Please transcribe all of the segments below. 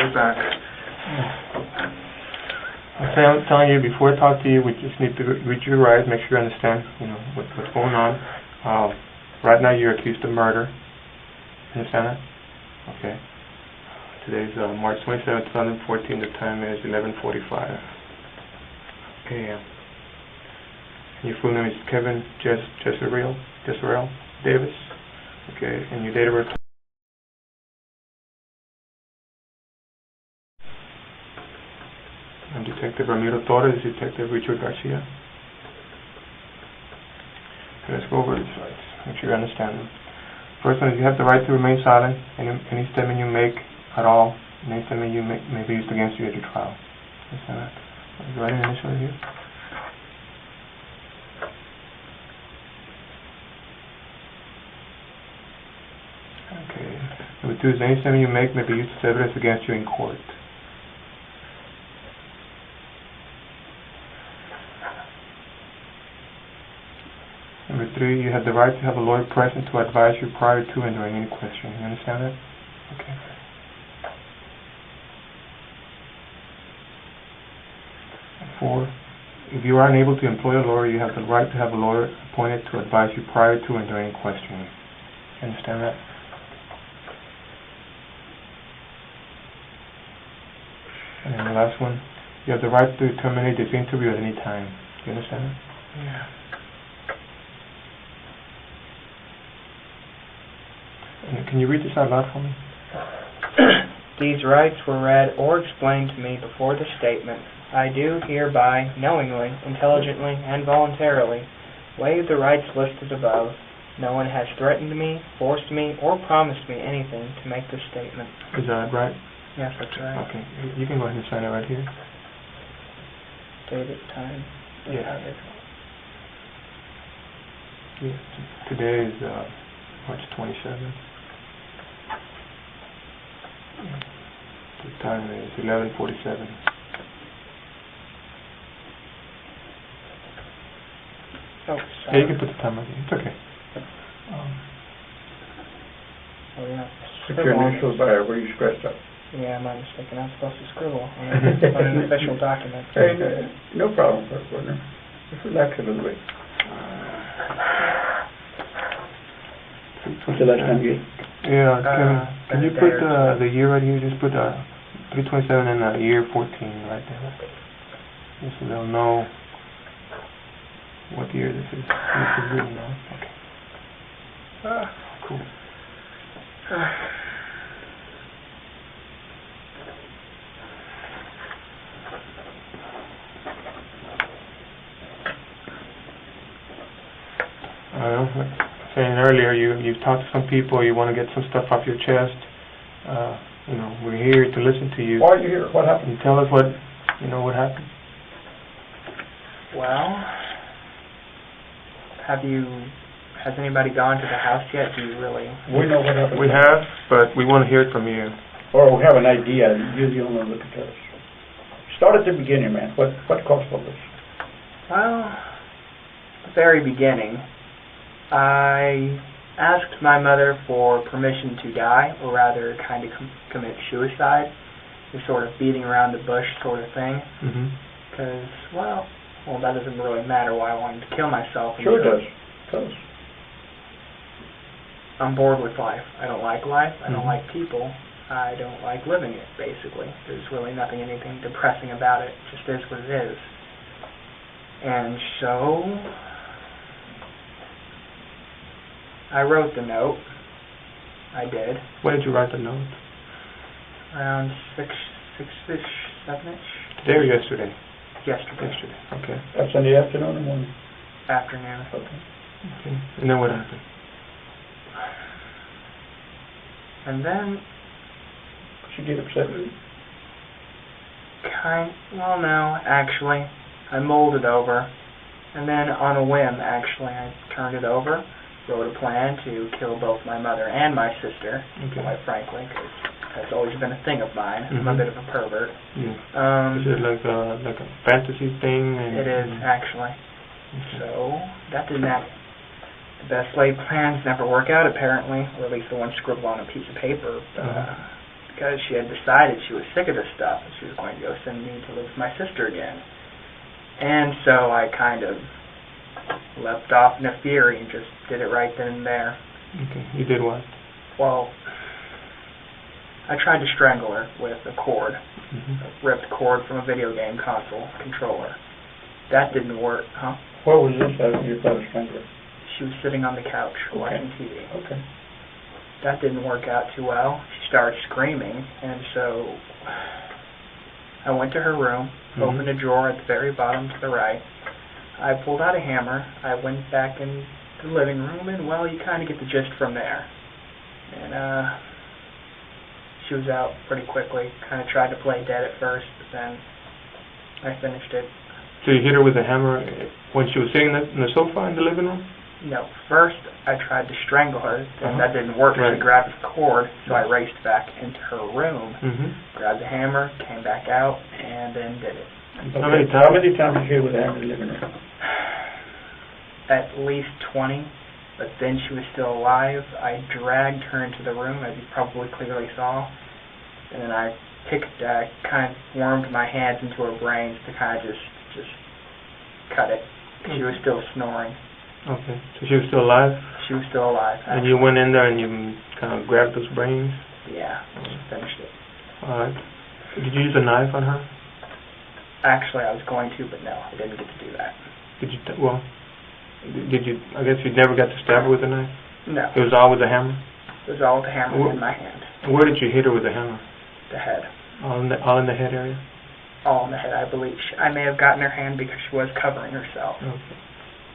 you're back. I'm telling you, before I talk to you, we just need to read your rights, make sure you understand, what's going on. Right now, you're accused of murder. Understand that? Okay. Today's March 27, 2014. The time is 11:45 a.m. Your full name is Kevin Jezreel Davis. Okay, and your date of birth. I'm Detective Ramiro Torres, Detective Richard Garcia. Okay, let's go over these rights. Make sure you understand them. First one is you have the right to remain silent. Any statement you make at all, any statement you make may be used against you at your trial. Understand that? Is the writing initially here? Okay. Number two is any statement you make may be used as evidence against you in court. Number three, you have the right to have a lawyer present to advise you prior to and during any question. You understand that? Okay. Four, if you are unable to employ a lawyer, you have the right to have a lawyer appointed to advise you prior to and during questioning. You understand that? And then the last one, you have the right to terminate this interview at any time. Do you understand that? Yeah. And can you read this out loud for me? These rights were read or explained to me before the statement. I do hereby, knowingly, intelligently, and voluntarily, waive the rights listed above. No one has threatened me, forced me, or promised me anything to make this statement. Is that right? Yes, that's right. Okay. You can go ahead and sign it right here. Date, time. Yeah. Today is March 27th. The time is 11:47. Oh, sorry. Yeah, you can put the time right here. It's okay. Oh, yeah. Put your initials there where you scratched up. Yeah, my mistake. I'm supposed to scribble on an official document. Hey, no problem, First Partner. Just relax a little bit. What's the last time you? Yeah, can you put the year right here? Just put 327 and year 14 right there. Just so they'll know what year this is. This is written now. Okay. Cool. Saying earlier, you've talked to some people, you want to get some stuff off your chest. We're here to listen to you. Why are you here? What happened? You tell us what happened. Well, has anybody gone to the house yet? Do you really? We know what happened. We have, but we want to hear it from you. Or we have an idea. You're the only one that can tell us. Start at the beginning, man. What caused all this? Well, the very beginning, I asked my mother for permission to die, or rather kind of commit suicide, the sort of beating around the bush sort of thing. Because, well, that doesn't really matter why I wanted to kill myself. Sure it does. Tell us. I'm bored with life. I don't like life. I don't like people. I don't like living it, basically. There's really anything depressing about it. It just is what it is. And so I wrote the note. I did. When did you write the note? Around 6-ish, 7-ish. Today or yesterday? Yesterday. Okay. That's in the afternoon or morning? Afternoon. Okay. And then what happened? And then She get upset with you? Well, no, actually. I mulled it over. And then on a whim, actually, I turned it over, wrote a plan to kill both my mother and my sister, quite frankly, because that's always been a thing of mine. I'm a bit of a pervert. Yeah. Is it like a fantasy thing? It is, actually. So, that didn't happen. The best laid plans never work out, apparently, or at least the ones scribbled on a piece of paper. because she had decided she was sick of this stuff and she was going to go send me to live with my sister again. And so I kind of leapt off in a fury and just did it right then and there. Okay. You did what? Well, I tried to strangle her with a cord, a ripped cord from a video game console controller. That didn't work, huh? Where was this at you tried to strangle her? She was sitting on the couch watching TV. Okay. That didn't work out too well. She started screaming, and so I went to her room, opened a drawer at the very bottom to the right. I pulled out a hammer. I went back in the living room, and, well, you kind of get the gist from there. And she was out pretty quickly. Kind of tried to play dead at first, but then I finished it. So you hit her with a hammer when she was sitting in the sofa in the living room? No, first I tried to strangle her, and that didn't work. Right. She grabbed the cord, so I raced back into her room, grabbed the hammer, came back out, and then did it. Okay. How many times did you hit with a hammer in the living room? At least 20, but then she was still alive. I dragged her into the room, as you probably clearly saw, and then I kind of wormed my hands into her brains to kind of just cut it. She was still snoring. Okay. So she was still alive? She was still alive. And you went in there and you kind of grabbed those brains? Yeah, finished it. All right. Did you use a knife on her? Actually, I was going to, but no, I didn't get to do that. Did you, did you, I guess you never got to stab her with a knife? No. It was all with a hammer? It was all with the hammer in my hand. And where did you hit her with the hammer? The head. All in the head area? All in the head, I believe. I may have gotten her hand because she was covering herself. Okay.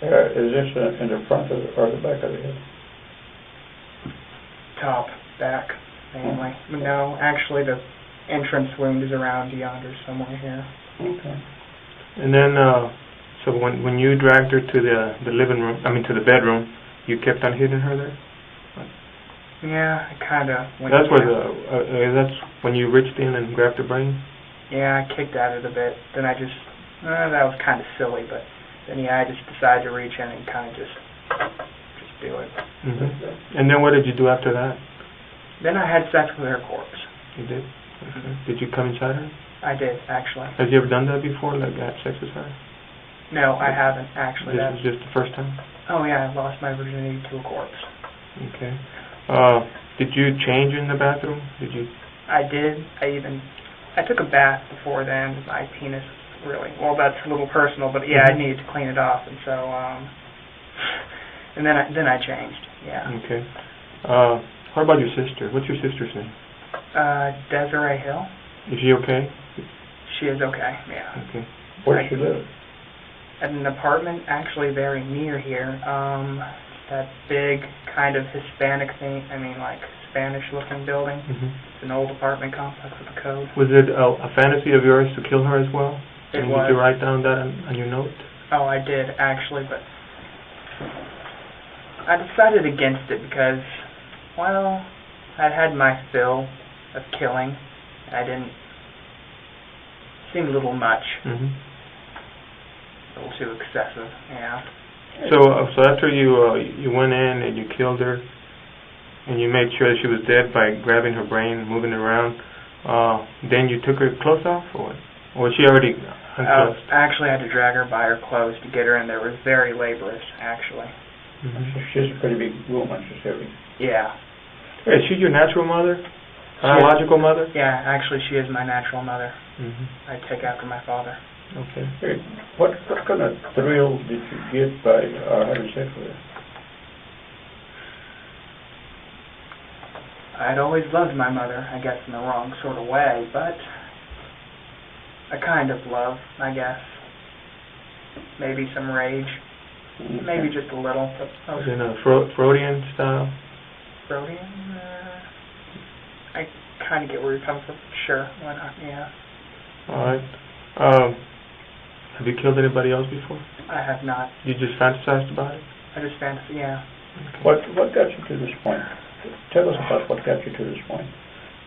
Is this in the front or the back of the head? Top, back, mainly. No, actually the entrance wound is around yonder somewhere here. Okay. And then, so when you dragged her to the living room, to the bedroom, you kept on hitting her there? Yeah, I kind of went. That's where that's when you reached in and grabbed her brain? Yeah, I kicked at it a bit. Then I just, that was kind of silly, but then I just decided to reach in and kind of just do it. And then what did you do after that? Then I had sex with her corpse. You did? Okay. Did you come inside her? I did, actually. Have you ever done that before, like had sex with her? No, I haven't, actually. This was just the first time? Oh, yeah, I lost my virginity to a corpse. Okay. Did you change in the bathroom? Did you? I did. I took a bath before then. My penis really, well, that's a little personal, but yeah, I needed to clean it off, and so, and then I changed, yeah. Okay. What about your sister? What's your sister's name? Desiree Hill. Is she okay? She is okay, yeah. Okay. Where does she live? At an apartment actually very near here. That big kind of Hispanic thing, like Spanish-looking building. It's an old apartment complex with a code. Was it a fantasy of yours to kill her as well? It Did was. you write down that on your note? Oh, I did, actually, but I decided against it because, well, I'd had my fill of killing. It seemed a little much. A little too excessive, yeah. So after you went in and you killed her, and you made sure that she was dead by grabbing her brain and moving it around, then you took her clothes off, or what? Or was she already unclothed? Actually, I had to drag her by her clothes to get her in there. It was very laborious, actually. She's a pretty big woman. She's heavy. Yeah. Hey, is she your natural mother? Biological mother? Yeah, actually, she is my natural mother. I take after my father. Okay. Hey, what kind of thrill did you get by having sex with her? I'd always loved my mother, I guess in the wrong sort of way, but a kind of love, I guess. Maybe some rage. Maybe just a little. But in a Freudian style? Freudian? I kind of get where you're coming from. Sure, why not, yeah. All right. Have you killed anybody else before? I have not. You just fantasized about it? I just fantasy, yeah. Okay. What got you to this point? Tell us about what got you to this point.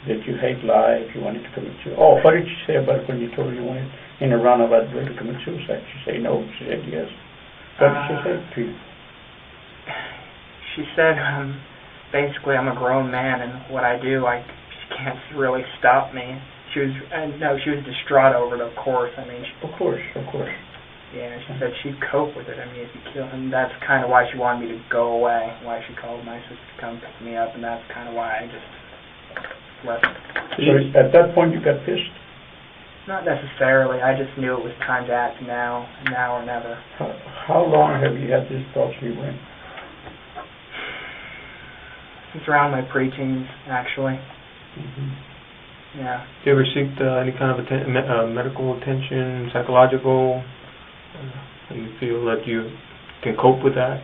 Did you hate life? You wanted to commit suicide? Oh, what did you say about it when you told her you wanted in a roundabout way to commit suicide? She said no. She said yes. What did she say to you? She said, basically, I'm a grown man, and what I do, can't really stop me. She was distraught over it, of course. I mean, Of course. yeah, she said she'd cope with it. I mean, if you kill him, that's kind of why she wanted me to go away, why she called my sister to come pick me up, and that's kind of why I just left. So at that point you got pissed? Not necessarily. I just knew it was time to act now or never. How long have you had these thoughts in your brain? Since around my preteens, actually. Mm-hmm. Yeah. Do you ever seek any kind of medical attention, psychological? You feel that you can cope with that?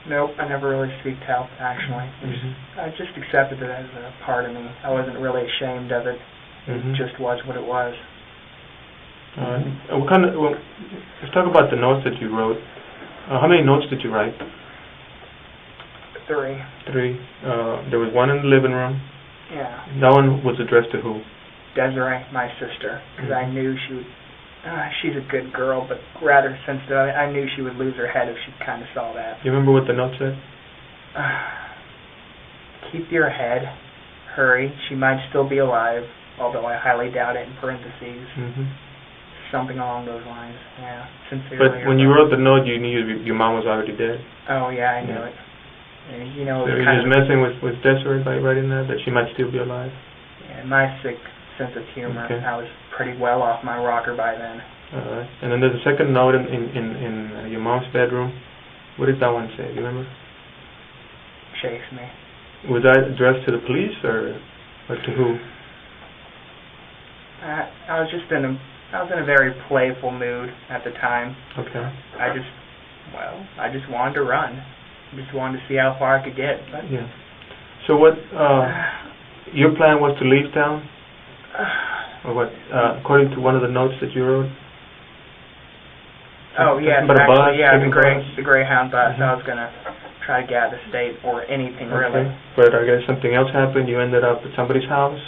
Nope, I never really seeked help, actually. I just accepted it as a part of me. I wasn't really ashamed of it. It just was what it was. Let's talk about the notes that you wrote. How many notes did you write? 3. 3. There was one in the living room. Yeah. That one was addressed to who? Desiree, my sister, because I knew she would. She's a good girl, but rather sensitive. I knew she would lose her head if she kind of saw that. You remember what the note said? Keep your head. Hurry. She might still be alive, although I highly doubt it, in parentheses. Something along those lines. Yeah. Sincerely. But when you wrote the note, you knew your mom was already dead? Oh, yeah, I knew it. And, you know, so you were just messing with Desiree by writing that she might still be alive? Yeah, my sick sense of humor. Okay. I was pretty well off my rocker by then. All right. And then there's a second note in your mom's bedroom. What did that one say? Do you remember? Chase me. Was that addressed to the police or to who? I was in a very playful mood at the time. Okay. I just wanted to run. I just wanted to see how far I could get. But yeah. So what? Your plan was to leave town, or what? According to one of the notes that you wrote. Oh yes, but actually, yeah, the Greyhound bus. I was gonna try to get out of the state or anything really. But I guess something else happened. You ended up at somebody's house.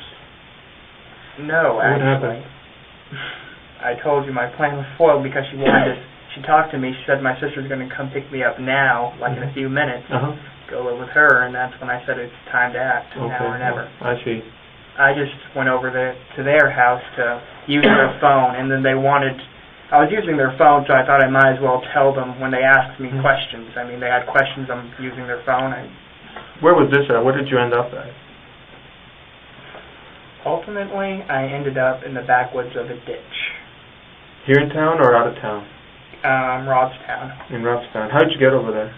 No, what actually. happened? I told you my plan was foiled because she wanted to. She talked to me. She said my sister's going to come pick me up now, like in a few minutes. Go live with her, and that's when I said it's time to act, now or never. I see. I just went over to their house to use their phone, and then they wanted. I was using their phone, so I thought I might as well tell them when they asked me questions. I mean, they had questions on using their phone. Where was this at? Where did you end up at? Ultimately, I ended up in the backwoods of a ditch. Here in town or out of town? Robstown. In Robstown. How did you get over there?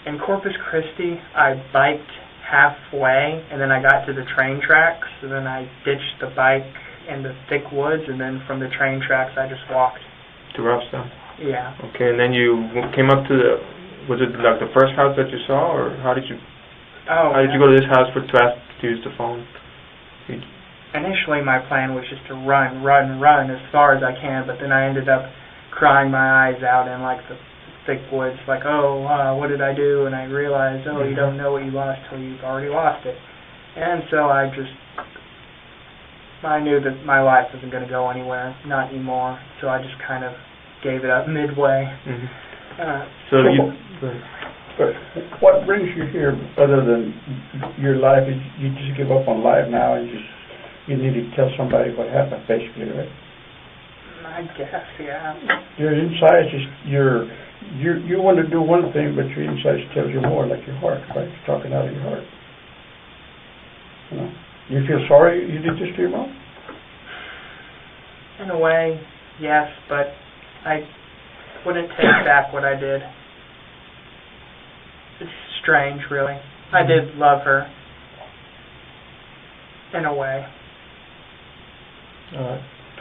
In Corpus Christi, I biked halfway, and then I got to the train tracks, and then I ditched the bike in the thick woods, and then from the train tracks, I just walked. To Robstown? Yeah. Okay, and then you came up to was it like the first house that you saw, or how did you go to this house to ask to use the phone? Initially, my plan was just to run as far as I can, but then I ended up crying my eyes out in like the thick woods, like, what did I do? And I realized, you don't know what you lost till you've already lost it. And so I knew that my life wasn't going to go anywhere, not anymore. So I just kind of gave it up midway. But what brings you here, other than your life? Is you just give up on life now, and you need to tell somebody what happened, basically, right? I guess, yeah. Your inside you want to do one thing, but your inside tells you more, like your heart, right? You're talking out of your heart. You know? You feel sorry you did this to your mom? In a way, yes, but I wouldn't take back what I did. It's strange, really. I did love her. In a way.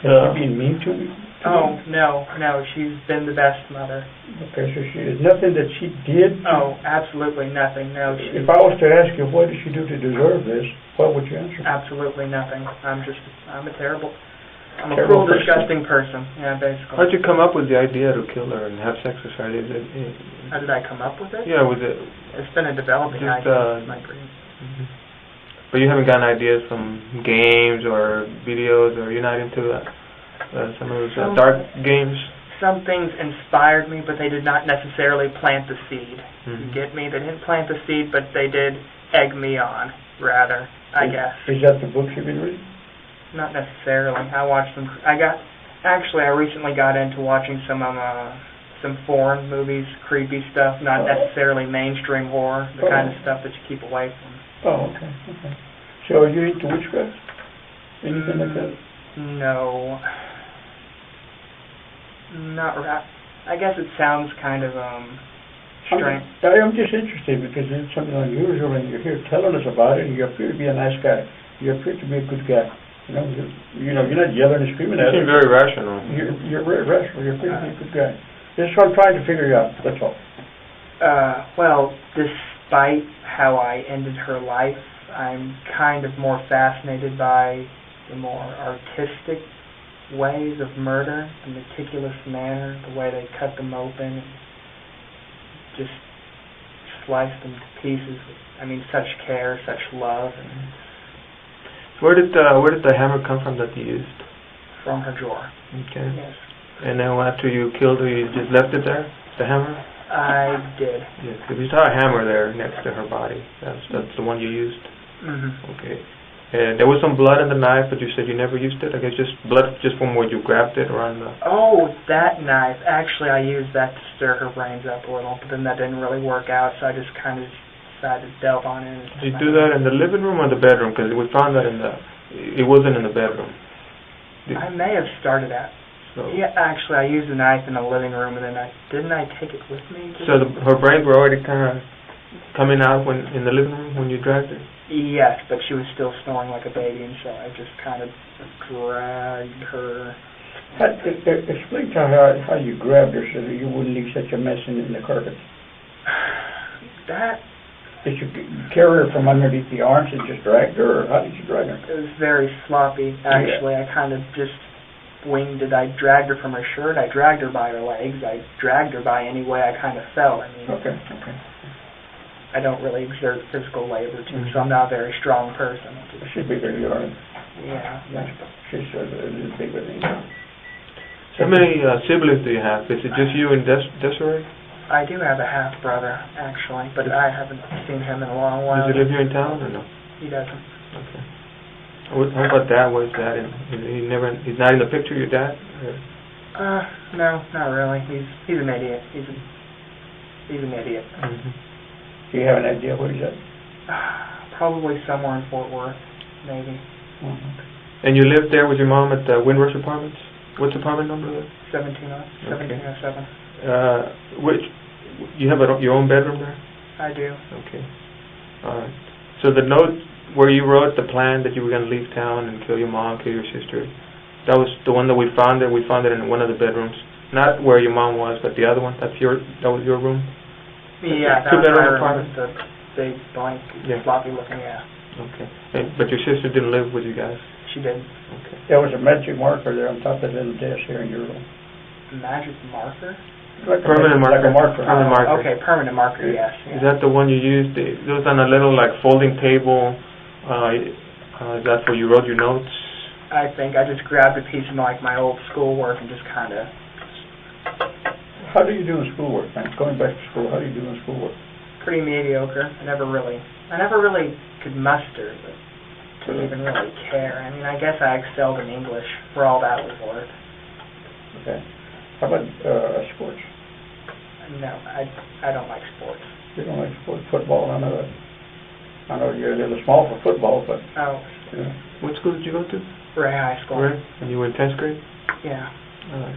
You being mean to me? Oh, no, she's been the best mother. Okay, so she is nothing that she did? Oh, absolutely nothing, no. If I was to ask you, what did she do to deserve this, what would you answer? Absolutely nothing. I'm a cruel, disgusting person. Yeah, basically. How did you come up with the idea to kill her and have sex with her? How did I come up with it? Yeah, was it? It's been a developing idea. My dream. But you haven't gotten ideas from games or videos, or you're not into some of those dark games? Some things inspired me, but they did not necessarily plant the seed. You get me? They didn't plant the seed, but they did egg me on, rather. I guess. Is that the books you've been reading? Not necessarily. I watched them. I recently got into watching some foreign movies, creepy stuff, not necessarily mainstream horror, the kind of stuff that you keep away from. Oh, okay. So are you into witchcraft? Anything like that? No. Not right. I guess it sounds kind of strange. I'm just interested because it's something unusual, and you're here telling us about it, and you appear to be a nice guy. You appear to be a good guy. You're not yelling and screaming at us. You seem very rational. You're very rational. You're pretty good guy. That's what I'm trying to figure out. That's all. Well, despite how I ended her life, I'm kind of more fascinated by the more artistic ways of murder, the meticulous manner, the way they cut them open, and just slice them to pieces. Such care, such love, and Where did the hammer come from that you used? from her drawer. Okay. Yes, And then after you killed her, you just left it there, the hammer? I did. Yes. If you saw a hammer there next to her body, that's the one you used. Mm-hmm. Okay. And there was some blood in the knife, but you said you never used it. I guess just blood, just from where you grabbed it around the. Oh, that knife. Actually, I used that to stir her brains up a little, but then that didn't really work out, so I just kind of decided to delve on it. Did you do that in the living room or the bedroom? Because we found that it wasn't in the bedroom. I may have started at. So. Yeah, actually, I used the knife in the living room, and then didn't I take it with me? So her brains were already kind of coming out in the living room when you dragged her? Yes, but she was still snoring like a baby, and so I just kind of dragged her. Explain to her how you grabbed her so that you wouldn't leave such a mess in the carpet. That... Did you carry her from underneath the arms and just dragged her, or how did you drag her? It was very sloppy, actually. I kind of just winged it. I dragged her from her shirt. I dragged her by her legs. I dragged her by any way I kind of felt. Okay. I don't really exert physical labor too, so I'm not a very strong person. She's bigger than you are. Yeah. She's bigger than you. How many siblings do you have? Is it just you and Desiree? I do have a half-brother, actually, but I haven't seen him in a long while. Does he live here in town or no? He doesn't. Okay. How about Dad? Where's Dad? He's not in the picture, your dad? No, not really. He's an idiot. He's an idiot. Mm-hmm. Do you have an idea where he's at? Probably somewhere in Fort Worth, maybe. Mm-hmm. And you lived there with your mom at the Windrush Apartments? What's the apartment number there? 1707. You have your own bedroom there? I do. Okay. All right. So the note where you wrote the plan that you were going to leave town and kill your mom, kill your sister, that was the one that we found it. We found it in one of the bedrooms. Not where your mom was, but the other one. That was your room? Yeah, that was my room. The big, blank, floppy looking, Okay. But your sister didn't live with you guys? She did. Okay. There was a magic marker there on top of the little desk here in your room. Magic marker? Like permanent marker. Like a marker. Permanent marker. Okay, permanent marker, yes. Is that the one you used? It was on a little folding table. Is that where you wrote your notes? I think I just grabbed a piece of my old schoolwork and just kind of... How do you do in schoolwork, man? Going back to school, how do you do in schoolwork? Pretty mediocre. I never really could muster to even really care. I guess I excelled in English for all that was worth. Okay. How about sports? No, I don't like sports. You don't like sports? Football? I know you're a little small for football, but... Oh. Yeah. What school did you go to? Ray High School. Ray? And you were in 10th grade? Yeah. All right.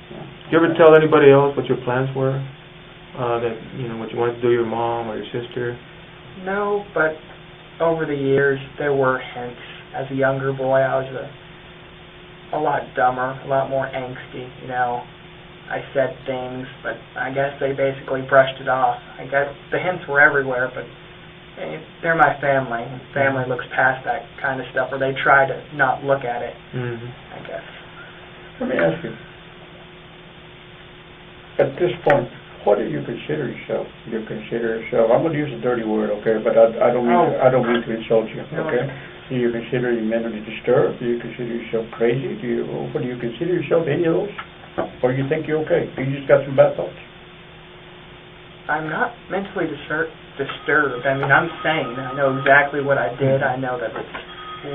Did you ever tell anybody else what your plans were? What you wanted to do to your mom or your sister? No, but over the years, there were hints. As a younger boy, I was a lot dumber, a lot more angsty, I said things, but I guess they basically brushed it off. I guess the hints were everywhere, but they're my family. Family looks past that kind of stuff, or they try to not look at it, I guess. Let me ask you, at this point, what do you consider yourself? You consider yourself, I'm going to use a dirty word, okay, but I don't mean to insult you, okay? Do you consider you mentally disturbed? Do you consider yourself crazy? Do you consider yourself any of those? Or you think you're okay? You just got some bad thoughts? I'm not mentally disturbed. I mean, I'm sane. I know exactly what I did. I know that it's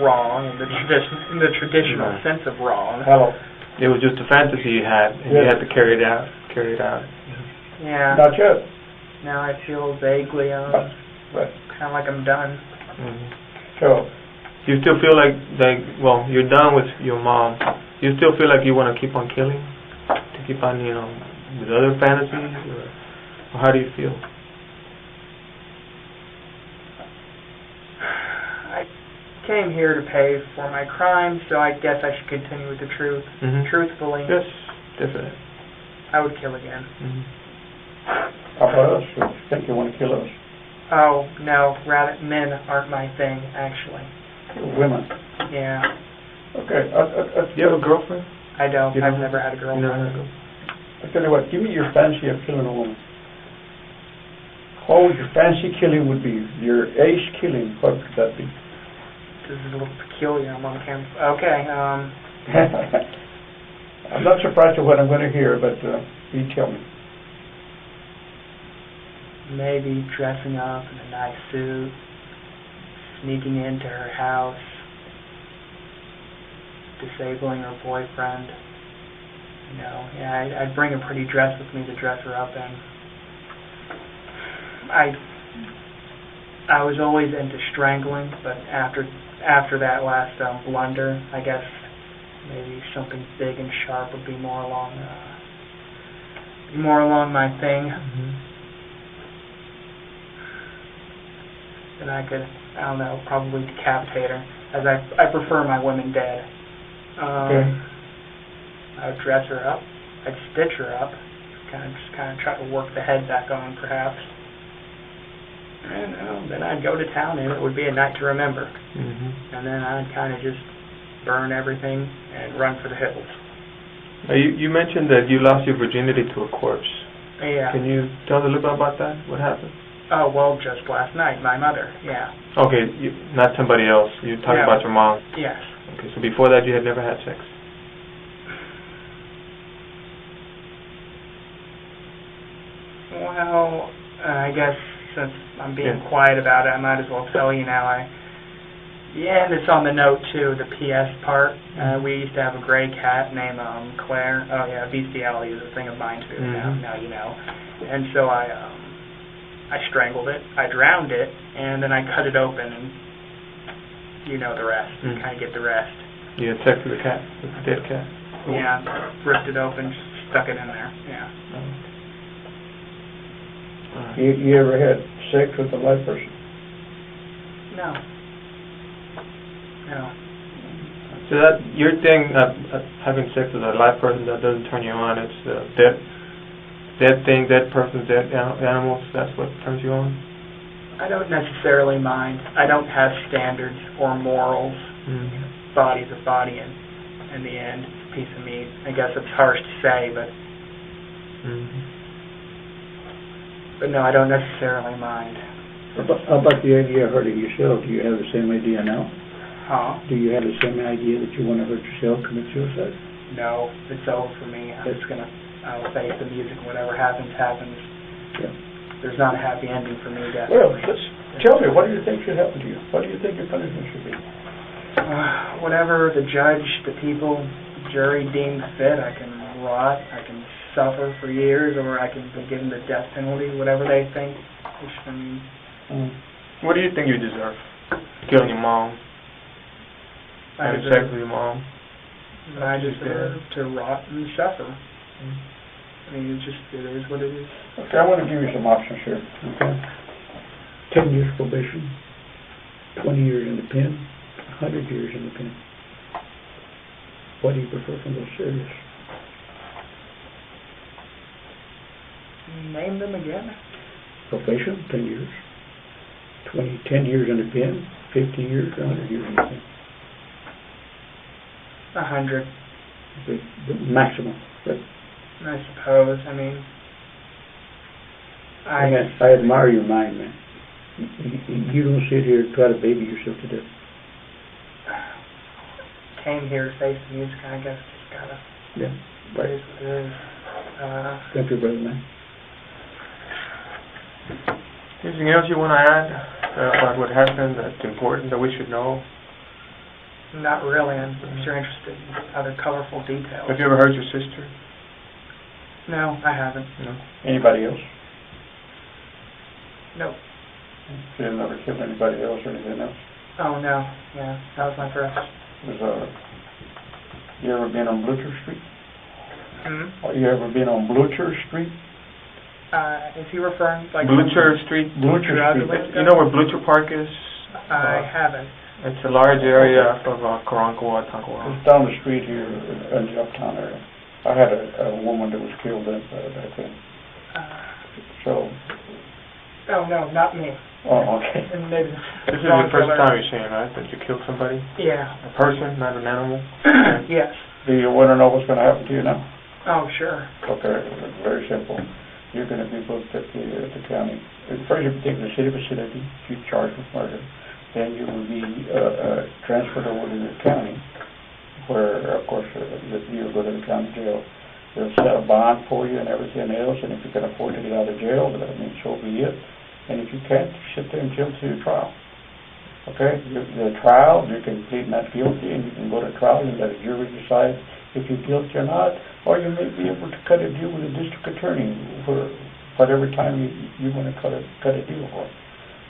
wrong in the traditional sense of wrong. Hello. It was just a fantasy you had, and you had to carry it out. Yeah. Not yet. Now I feel vaguely, Right. kind of like I'm done. Mm-hmm. So, You still feel like, well, you're done with your mom. You still feel like you want to keep on killing? To keep on, with other fantasies? Or how do you feel? I came here to pay for my crimes, so I guess I should continue with the truth. Mm-hmm. Truthfully, Yes, definitely. I would kill again. Mm-hmm. how about us? You think you want to kill us? Oh, no, rather, men aren't my thing, actually. Women. Yeah, Okay. Do you have a girlfriend? I don't. You I've don't? never had a girlfriend. No. I tell you what, give me your fancy of killing a woman. What would your fancy killing would be? Your ace killing, what would that be? This is a little peculiar. I'm on camera. Okay, I'm not surprised at what I'm going to hear, but you tell me. maybe dressing up in a nice suit, sneaking into her house, disabling her boyfriend. I'd bring a pretty dress with me to dress her up in. I was always into strangling, but after that last blunder, I guess maybe something big and sharp would be more along my thing. Mm-hmm. And I could, I don't know, probably decapitate her, as I prefer my women dead. Okay. I would dress her up. I'd stitch her up. Kind of try to work the head back on, perhaps. And then I'd go to town, and it would be a night to remember. Mm-hmm. And then I'd kind of just burn everything and run for the hills. You mentioned that you lost your virginity to a corpse. Yeah. Can you tell us a little bit about that? What happened? Oh, well, just last night, my mother. Yeah. Okay, not somebody else. You're talking about your mom. Yes. Okay, so before that you had never had sex. Well, I guess since I'm being quiet about it, I might as well tell you now. And it's on the note too, the PS part. We used to have a gray cat named Claire. Oh yeah, bestiality is a thing of mine too. Mm-hmm. Now you know. And so I strangled it, I drowned it, and then I cut it open, and you know the rest. You kind of get the rest. You had sex with the cat, with the dead cat. Yeah, ripped it open, stuck it in there. Yeah. You ever had sex with a live person? No. So that your thing, having sex with a live person, that doesn't turn you on. It's dead thing, dead person, dead animals. That's what turns you on. I don't necessarily mind. I don't have standards or morals. Mm-hmm. Body's a body, and in the end, it's a piece of meat. I guess it's harsh to say, but no, I don't necessarily mind. How about the idea of hurting yourself? Do you have the same idea now? Huh? Do you have the same idea that you want to hurt yourself, commit suicide? No, it's over for me. I'll face the music. Whatever happens, happens. Yeah. There's not a happy ending for me, definitely. Well, tell me, what do you think should happen to you? What do you think your punishment should be? Whatever the judge, the people, the jury deems fit. I can rot, I can suffer for years, or I can be given the death penalty, whatever they think. What do you think you deserve? Killing your mom? Having sex with your mom? I deserve to rot and suffer. I mean, it is what it is. Okay, I want to give you some options here. Okay. 10 years probation, 20 years in the pen, 100 years in the pen. What do you prefer from those series? Name them again. Probation, 10 years. 10 years in the pen, 50 years, 100 years in the pen. 100. The maximum. But I suppose. I mean, I admire your mind, man. You don't sit here and try to baby yourself to death. Came here to face the music, I guess. Just gotta. Yeah, right. It is what it is. Thank you, brother, man. Anything else you want to add about what happened that's important that we should know? Not really. I'm sure interested in other colorful details. Have you ever heard your sister? No, I haven't. No. Anybody else? Nope. You never killed anybody else or anything else? Oh, no. Yeah, that was my first. You ever been on Blucher Street? You ever been on Blucher Street? Is he referring like Blucher Street? Blucher Street. You know where Blucher Park is? I haven't. It's a large area of Karankawa, Tankawa. It's down the street here in the uptown area. I had a woman that was killed in back then. So. Oh, no, not me. Oh, okay. And maybe This is the first time you're saying, right, that you killed somebody? Yeah. A person, not an animal? Yes. Do you want to know what's going to happen to you now? Oh, sure. Okay, very simple. You're going to be booked at the county. First, you take the city facility, you're charged with murder. Then you will be transferred over to the county, where, of course, you'll go to the county jail. They'll set a bond for you and everything else, and if you can afford to get out of jail, then I mean, so be it. And if you can't, sit there until your trial. Okay? The trial, you can plead not guilty, and you can go to trial and let a jury decide if you're guilty or not, or you may be able to cut a deal with the district attorney for whatever time you want to cut a deal for.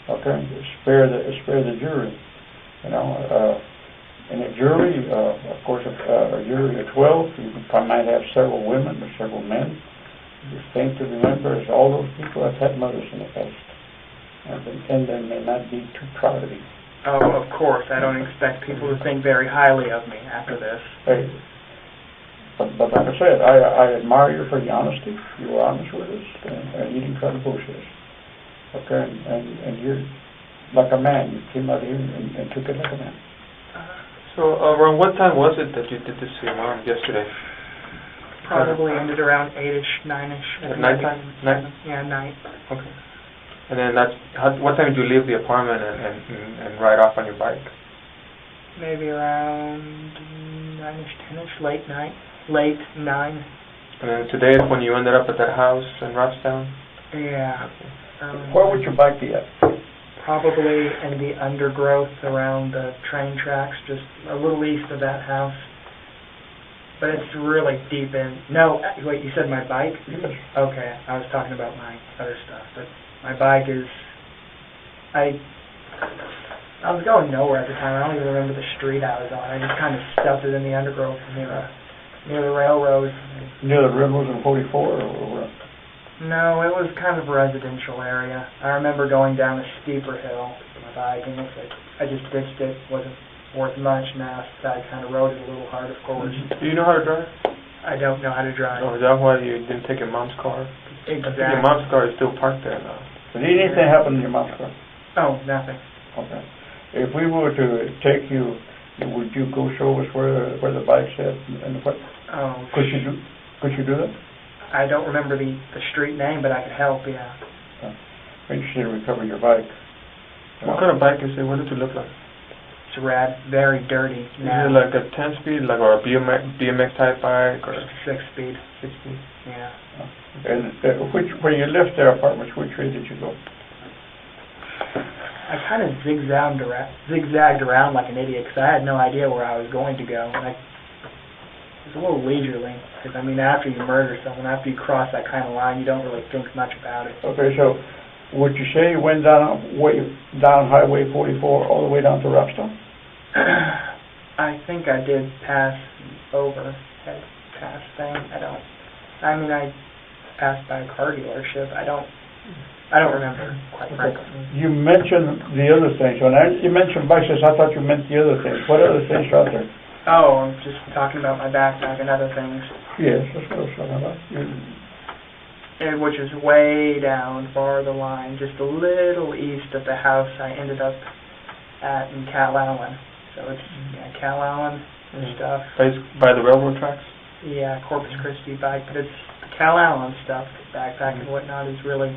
Okay? Spare the jury. You know, and a jury, of course, a jury of 12, you might have several women or several men. The thing to remember is all those people have had mothers in the past. And they may not be too proud of you. Oh, of course. I don't expect people to think very highly of me after this. Hey, but like I said, I admire you for your honesty. You were honest with us, and you didn't try to bullshit us. Okay, and you're like a man. You came out here and took it like a man. So, around what time was it that you did this to your mom yesterday? Probably ended around 8-ish, 9-ish. At nighttime? Night? Yeah, night. Okay. And then what time did you leave the apartment and ride off on your bike? Maybe around 9-ish, 10-ish, late night. Late 9. And then today is when you ended up at that house in Robstown? Yeah. Where would your bike be at? Probably in the undergrowth around the train tracks, just a little east of that house. But it's really deep in. No, wait, you said my bike? Yes. Okay, I was talking about my other stuff. But my bike is... I was going nowhere at the time. I don't even remember the street I was on. I just kind of stuffed it in the undergrowth near the railroad. Near the railroad in 44 or where? No, it was kind of a residential area. I remember going down a steeper hill with my bike, and I just ditched it. Wasn't worth much now, so I kind of rode it a little hard, of course. Do you know how to drive? I don't know how to drive. Oh, is that why you didn't take your mom's car? Exactly. Your mom's car is still parked there now. Did anything happen to your mom's car? Oh, nothing. Okay. If we were to take you, would you go show us where the bike's at and what? Oh. Could you do that? I don't remember the street name, but I could help, yeah. I'm interested in recovering your bike. What kind of bike is it? What does it look like? It's rad, very dirty. Is it like a 10-speed, like, or a BMX type bike, or 6-speed? 6-speed. Yeah. And when you left their apartments, which way did you go? I kind of zigzagged around like an idiot because I had no idea where I was going to go. And it was a little leisurely because, I mean, after you murder someone, after you cross that kind of line, you don't really think much about it. Okay, so would you say you went down Highway 44 all the way down to Robstown? I think I did pass over, head past thing. I passed by a car dealership. I don't remember, quite frankly. You mentioned the other things. When you mentioned bicycles, I thought you meant the other things. What other things are out there? Oh, I'm just talking about my backpack and other things. Yes, that's what I was talking about. Which is way down, far the line, just a little east of the house I ended up at in Cal Allen. So it's Cal Allen and stuff. By the railroad tracks? Yeah, Corpus Christi bike, but it's the Cal Allen stuff, backpack and whatnot, is really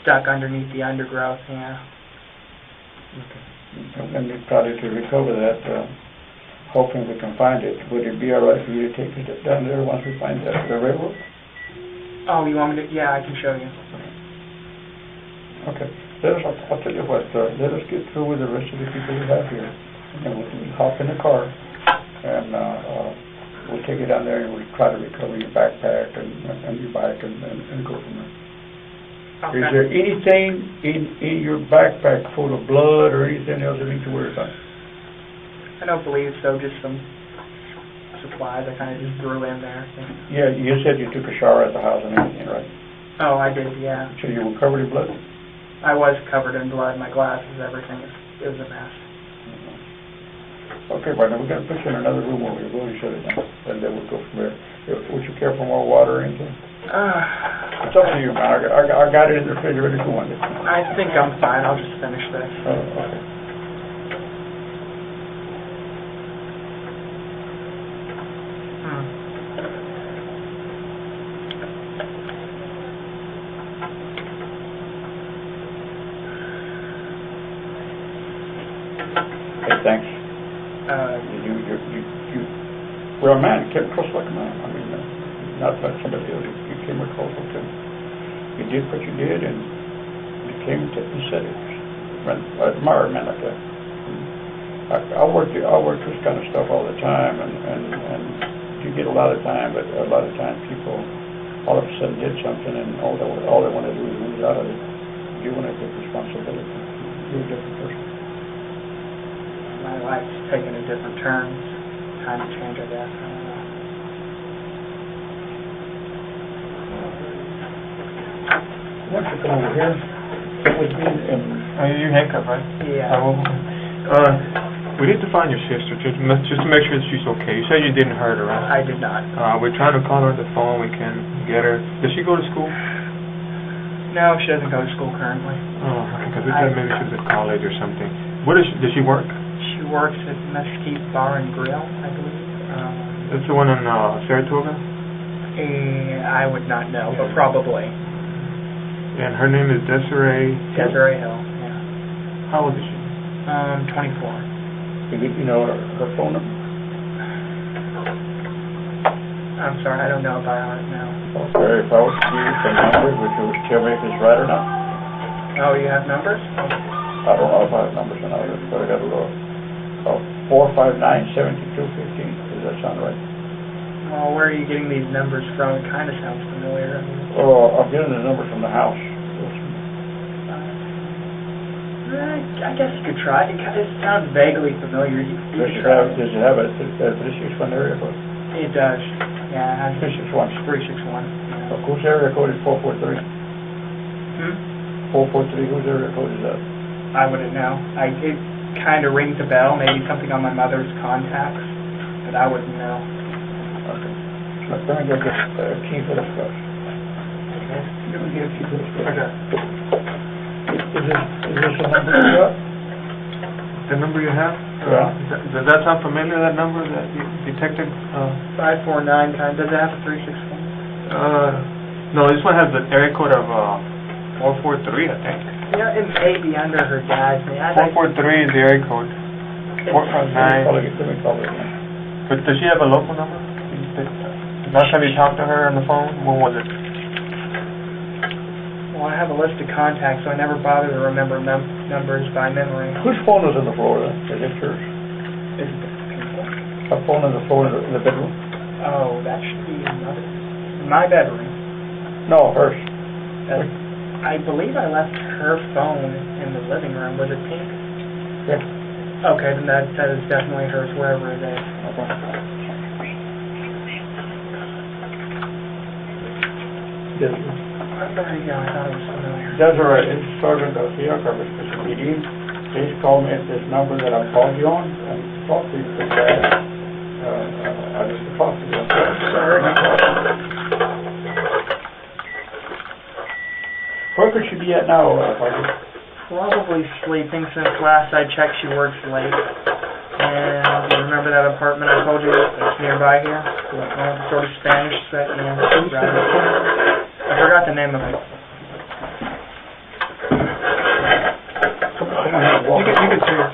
stuck underneath the undergrowth, yeah. Okay. And we probably to recover that, hoping we can find it. Would it be all right for you to take it down there once we find the railroad? Oh, you want me to? Yeah, I can show you. Okay. I'll tell you what, let us get through with the rest of the people we have here, and then we'll hop in the car, and we'll take you down there, and we'll try to recover your backpack and your bike, and go from there. Okay. Is there anything in your backpack full of blood or anything else that we need to worry about? I don't believe so, just some supplies I kind of just threw in there. Yeah, you said you took a shower at the house and everything, right? Oh, I did, yeah. So you were covered in blood? I was covered in blood, my glasses, everything. It was a mess. Okay, partner, we're going to put you in another room where we're going to shut it down, and then we'll go from there. Would you care for more water or anything? It's up to you, man. I got it in the refrigerator if you want it. I think I'm fine. I'll just finish this. Okay. Hey, thanks. Well, man, you came across like a man. I mean, not like somebody else. You came across like him. You did what you did, and you came to and said it. I admire a man like that. I work this kind of stuff all the time, and you get a lot of time, but a lot of times people all of a sudden did something, and all they want to do is lose out of it. You want to take responsibility. You're a different person. My life's taken a different turn. Time to change, I guess. I don't know. Why don't you come over here? Sit with me and... You handcuffed, right? Yeah. We need to find your sister, just to make sure that she's okay. You said you didn't hurt her, right? I did not. We're trying to call her on the phone. We can't get her. Does she go to school? No, she doesn't go to school currently. Oh, okay, because we thought maybe she was at college or something. Does she work? She works at Mesquite Bar and Grill, I believe. That's the one in Saratoga? I would not know, but probably. And her name is Desiree? Desiree Hill, yeah. How old is she? 24. You know her phone number? I'm sorry, I don't know about it now. Okay, if I was to give you some numbers, would you tell me if it's right or not? Oh, you have numbers? I don't know if I have numbers or not, but I got a look. 459-7215. Does that sound right? Well, where are you getting these numbers from? It kind of sounds familiar. Oh, I'm getting the number from the house. I guess you could try. It sounds vaguely familiar. You Does could try. it have a 361 area code? It does. Yeah, it has 361. 361. Yeah. Whose area code is 443? 443, whose area code is that? I wouldn't know. It kind of rings a bell, maybe something on my mother's contacts, but I wouldn't know. Okay. Let me go get a key for this stuff. Okay. Let me get a key for this stuff. Okay. Is this the number you got? The number you have? Yeah. Does that sound familiar, that number, that detective? 549 kind. Does it have a 361? No, this one has the area code of 443, I think. Yeah, it may be under her dad's name. 443 is the area code. 459. Let me call it again. But does she have a local number? Last time you talked to her on the phone, when was it? Well, I have a list of contacts, so I never bother to remember numbers by memory. Whose phone is in the floor then? Is it yours? Is it people? A phone in the floor in the bedroom? Oh, that should be my bedroom. No, hers. I believe I left her phone in the living room. Was it pink? Yeah. Okay, then that is definitely hers, wherever it is. Okay. Yes. There you go, I thought it was familiar. Desiree, it's Sergeant Garcia, Corpus Christi PD. Please call me at this number that I called you on and talk to you for that. I just talk to you. Sorry. Where could she be at now, Sergeant? Probably sleeping since last I checked she works late. And do you remember that apartment I told you that's nearby here? Sort of Spanish set, I forgot the name of it. You can see it.